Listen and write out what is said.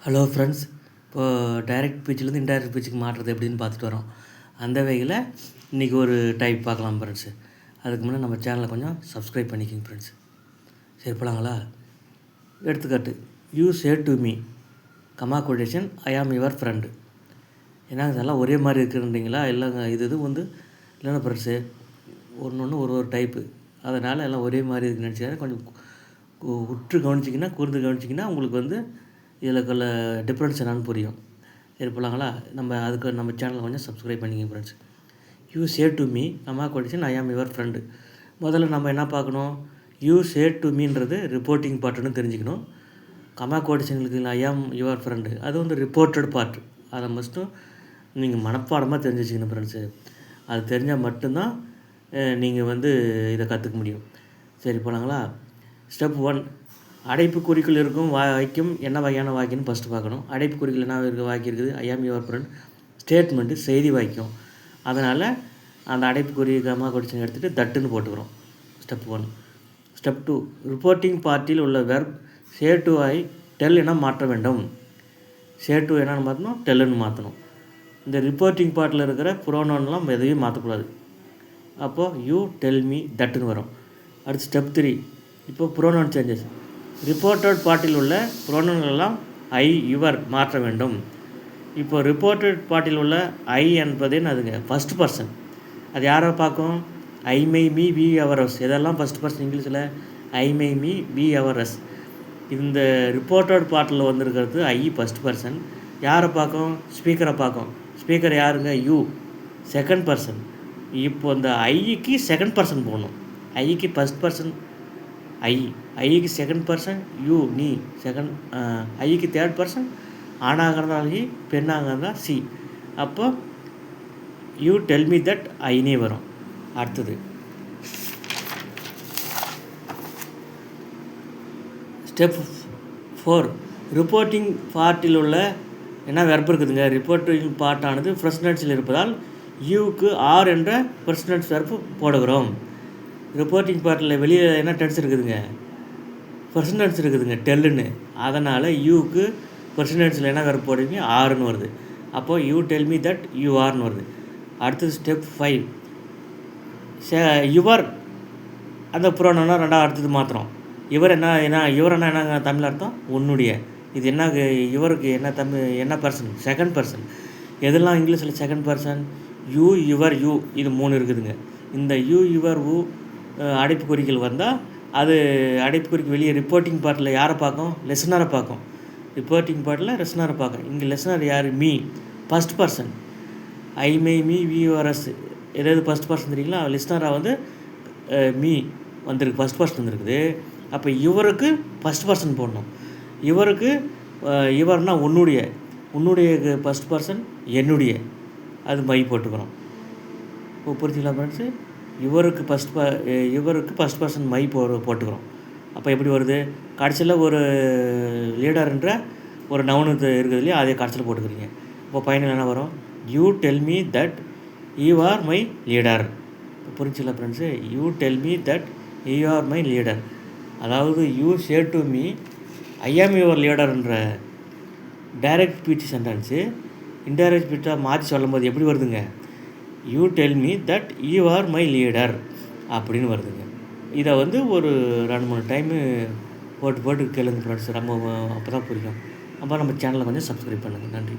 Hello friends, இப்போது direct ஸ்பீச்லேருந்து indirect ஸ்பீச்சுக்கு மாற்றுறது எப்படின்னு பார்த்துட்டு வரோம். அந்த வகையில் இன்றைக்கி ஒரு டைப் பார்க்கலாம் ஃப்ரெண்ட்ஸு. அதுக்கு முன்னே நம்ம சேனலை கொஞ்சம் சப்ஸ்கிரைப் பண்ணிக்கோங்க ஃப்ரெண்ட்ஸ். சரி போகலாங்களா? எடுத்துக்காட்டு, you say to me comma quotation I am your friend. ஏன்னா இதெல்லாம் ஒரே மாதிரி இருக்குன்றீங்களா? இல்லைங்க, இது வந்து இல்லைன்னா ஃப்ரெண்ட்ஸு ஒன்று ஒரு டைப்பு, அதனால் எல்லாம் ஒரே மாதிரி இருக்குன்னு நினச்சிக்காரு. கொஞ்சம் உற்று கவனிச்சிங்கன்னா, கூர்ந்து கவனிச்சிங்கன்னா உங்களுக்கு வந்து இதில் உள்ள டிஃப்ரென்ஸ் என்னான்னு புரியும். சரி போகலாங்களா? அதுக்கு நம்ம சேனலை கொஞ்சம் சப்ஸ்கிரைப் பண்ணிக்கங்க friends. You say to me comma quotation I am your friend. முதல்ல நம்ம என்ன பார்க்கணும்? யூ சே டு மீன்றது ரிப்போர்ட்டிங் பார்ட்டுன்னு தெரிஞ்சுக்கணும். Comma கொட்டேஷனுக்கு I am your friend அது வந்து ரிப்போர்ட்டட் பார்ட். அதை மஸ்ட்டும் நீங்கள் மனப்பாடமாக தெரிஞ்சு வச்சுக்கணும் ஃப்ரெண்ட்ஸு. அது தெரிஞ்சால் மட்டும்தான் நீங்கள் வந்து இதை கற்றுக்க முடியும். சரி போகலாங்களா? ஸ்டெப் 1, அடைப்புக்குறிக்குள் இருக்கும் வாக்கியம் என்ன வகையான வாக்கியம்னு ஃபஸ்ட்டு பார்க்கணும். அடைப்புக்குறிக்குள் என்ன வாக்கியம் இருக்குது? ஐ ஆம் யுவர் ஃப்ரெண்ட் ஸ்டேட்மெண்ட்டு, செய்தி வாக்கியம். அதனால் அந்த அடைப்புக்குறி கமா கொட்டேஷன் எடுத்துகிட்டு தட்டுன்னு போட்டுக்கிறோம். ஸ்டெப் 1. ஸ்டெப் 2, ரிப்போர்ட்டிங் பார்ட்டில் உள்ள verb say to I tell என மாற்ற வேண்டும். சே டு என்னன்னு மாற்றணும், டெல்லுன்னு மாற்றணும். இந்த ரிப்போர்ட்டிங் பார்ட்டில் இருக்கிற ப்ரோனோன்லாம் எதையும் மாற்றக்கூடாது. அப்போது யூ டெல் மீ தட்டுன்னு வரும். அடுத்து ஸ்டெப் 3, இப்போ ப்ரோனோன் சேஞ்சஸ். ரிப்போர்ட்டட் பார்ட்டில் உள்ள ப்ரோனோன்களெல்லாம் ஐ யுவர் மாற்ற வேண்டும். இப்போ ரிப்போர்ட்டட் பார்ட்டில் உள்ள ஐ என்பதே அதுங்க ஃபஸ்ட் பர்சன். அது யாரை பார்க்கும்? I my me we our us. இதெல்லாம் ஃபஸ்ட் பர்சன். இங்கிலீஷில் I my me we our us. இந்த ரிப்போர்ட்டட் பார்ட்டில் வந்திருக்கிறது ஐ ஃபஸ்ட் பர்சன். யாரை பார்க்கும்? ஸ்பீக்கரை பார்க்கும். ஸ்பீக்கர் யாருங்க? You second person. இப்போ இந்த ஐக்கு செகண்ட் பர்சன் போடணும். ஐக்கு ஃபஸ்ட் பர்சன் ஐக்கு செகண்ட் பர்சன் யூ நீ செகண்ட், ஐக்கு தேர்ட் பர்சன் ஆணாக இருந்தால் ஈ, பெண்ணாக இருந்தால் சி. அப்போ யூ டெல் மீ தட் ஐனே வரும். அடுத்தது ஸ்டெப் 4, ரிப்போர்ட்டிங் பார்ட்டில் உள்ள என்ன வெர்ப் இருக்குதுங்க? ரிப்போர்ட்டிங் பார்ட்டானது ப்ரெசன்டென்ஸில் இருப்பதால் யூக்கு ஆர் என்ற ப்ரெசன்டென்ஸ் வெர்ப் போடுகிறோம். ரிப்போர்ட்டிங் பார்ட்டில் வெளியே என்ன டென்ஸ் இருக்குதுங்க? பர்சன்டென்ஸ் இருக்குதுங்க, டெல்லுன்னு. அதனால் யூக்கு பர்சன்டென்ஸில் என்ன வெர்ப் போடுவீங்க? ஆறுன்னு வருது. அப்போது you tell me that you ஆர்னு வருது. அடுத்தது ஸ்டெப் 5, யுவர் அந்த புரோனோன்னா ரெண்டாவது அடுத்தது மாத்திரம். இவர் என்னங்க தமிழ் அர்த்தம்? உன்னுடைய. இது என்ன இவருக்கு என்ன பர்சன்? Second person. எதெல்லாம் இங்கிலீஷில் second person? You your you, இது 3 இருக்குதுங்க. இந்த யூ யுவர் ஊ அடைப்புக்குறிகள் வந்தால் அது அடைப்புக்குறிக்கு வெளியே ரிப்போர்ட்டிங் பார்ட்டில் யாரை பார்க்கும்? லெசனரை பார்க்கும். ரிப்போர்ட்டிங் பார்ட்டில் லெசனரை பார்க்கும். இங்கே லெசனர் யார்? Me first person. I my me we your us எதாவது ஃபஸ்ட் பர்சன் தெரியுங்களா? லிஸ்னராக வந்து மீ வந்துருக்கு, ஃபஸ்ட் பர்சன் வந்துருக்குது. அப்போ இவருக்கு ஃபஸ்ட் பர்சன் போடணும். இவருக்கு இவர்னா உன்னுடைய ஃபஸ்ட் பர்சன் என்னுடைய, அது மை போட்டுக்கிறோம். இப்போ புரிஞ்சுக்கலாம் ஃப்ரெண்ட்ஸு? இவருக்கு ஃபஸ்ட் பர்சன் மை போட்டுக்கிறோம். அப்போ எப்படி வருது? கடைசியில் ஒரு லீடர்ன்ற ஒரு நவுனு இருக்குது இல்லையா? அதே கடைசியில் போட்டுக்கிறீங்க. இப்போ ஃபைனல் என்ன வரும்? You tell me that you are my leader. புரிஞ்சுக்கலாம் friends? You tell me that you are my leader. அதாவது you say to me I am your லீடர்ன்ற டைரக்ட் ஸ்பீச் சென்டென்ஸு இன்டைரக்ட் ஸ்பீச்சாக மாற்றி சொல்லும்போது எப்படி வருதுங்க? You tell me that you are my leader அப்படின்னு வருதுங்க. இதை வந்து ஒரு 2-3 டைமு போட்டு கேளுங்க ஃப்ரெண்ட்ஸ். அப்போ தான் புரியும். அப்போ நம்ம சேனலை கொஞ்சம் சப்ஸ்கிரைப் பண்ணுங்கள். நன்றி.